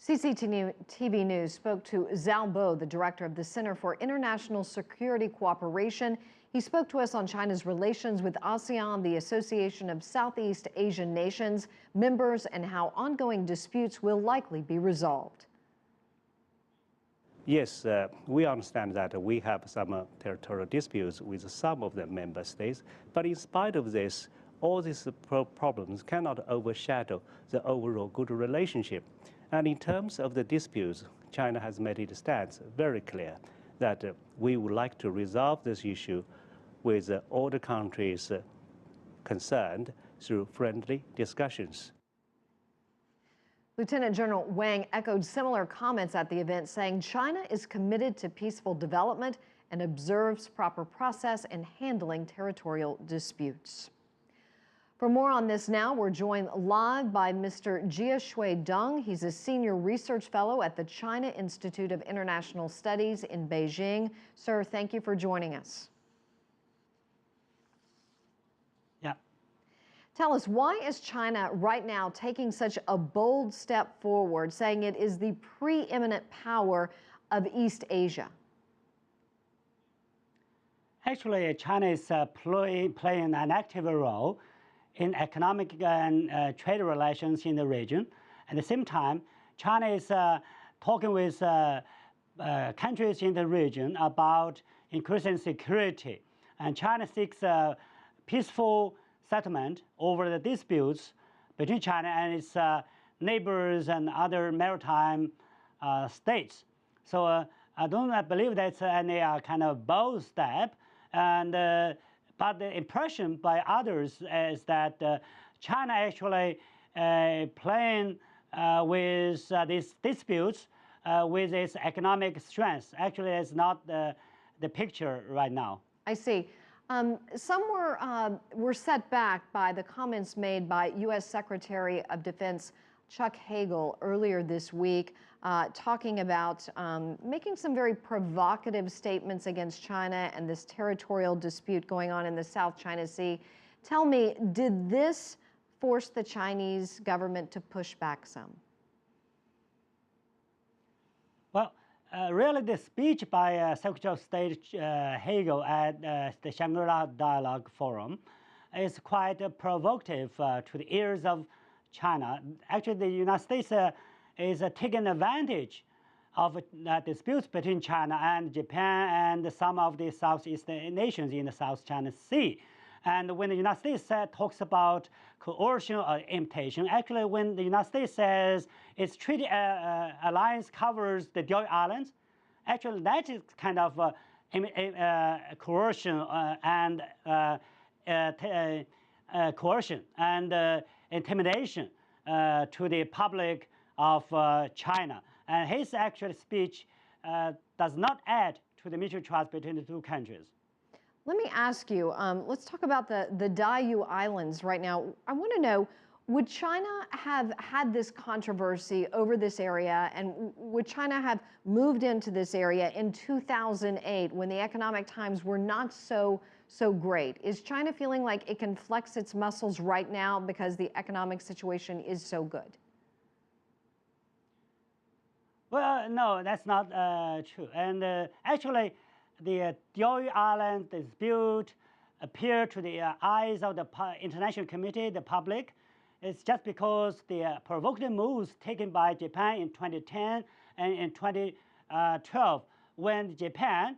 cctv News spoke to Zhao Bo, the director of the Center for International Security Cooperation. He spoke to us on China's relations with ASEAN, the Association of Southeast Asian Nations members, and how ongoing disputes will likely be resolved. Yes, we understand that we have some territorial disputes with some of the member states, but in spite of this, all these problems cannot overshadow the overall good relationship. And in terms of the disputes, China has made its stance very clear that we would like to resolve this issue with all the countries concerned through friendly discussions. Lieutenant General Wang echoed similar comments at the event, saying China is committed to peaceful development and observes proper process in handling territorial disputes. For more on this now, we're joined live by Mr. Jia Xiudong. He's a senior research fellow at the China Institute of International Studies in Beijing. Sir, thank you for joining us. Yeah. Tell us, why is China right now taking such a bold step forward, saying it is the preeminent power of East Asia? Actually, China is playing an active role in economic and trade relations in the region. At the same time, China is talking with countries in the region about increasing security. And China seeks a peaceful settlement over the disputes between China and its neighbors and other maritime states. So I don't believe that's any kind of bold step. And but the impression by others is that China actually playing with these disputes with its economic strength. Actually, it's not the picture right now. I see. Some were set back by the comments made by U.S. Secretary of Defense Chuck Hagel earlier this week, talking about making some very provocative statements against China and this territorial dispute going on in the South China Sea. Tell me, did this force the Chinese government to push back some? Well, really the speech by Secretary of State Hagel at the Shangri-la Dialogue Forum is quite provocative to the ears of China. Actually, the United States is taking advantage of disputes between China and Japan and some of the Southeast nations in the South China Sea. And when the United States talks about coercion or imitation, actually when the United States says its treaty alliance covers the Diaoyu Islands, actually that is kind of coercion and coercion and intimidation to the public of China. And his actual speech does not add to the mutual trust between the two countries. Let me ask you, let's talk about the Diaoyu Islands right now. I want to know, would China have had this controversy over this area, and would China have moved into this area in 2008 when the economic times were not so great? Is China feeling like it can flex its muscles right now because the economic situation is so good? Well, no, that's not true. And actually, the Diaoyu Island dispute appeared to the eyes of the international community, the public. It's just because the provocative moves taken by Japan in 2010 and in 2012, when Japan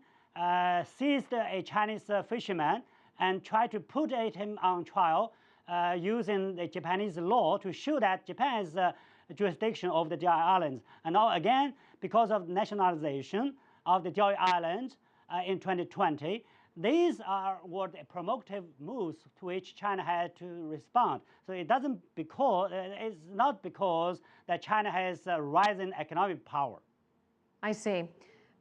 seized a Chinese fisherman and tried to put him on trial using the Japanese law to show that Japan has jurisdiction over the Diaoyu Islands. And now again, because of nationalization of the Diaoyu Islands in 2020, these are what provocative moves to which China had to respond. So it's not because that China has a rising economic power. I see.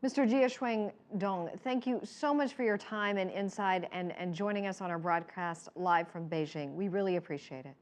Mr. Jia Xiudong, thank you so much for your time and insight and joining us on our broadcast live from Beijing. We really appreciate it.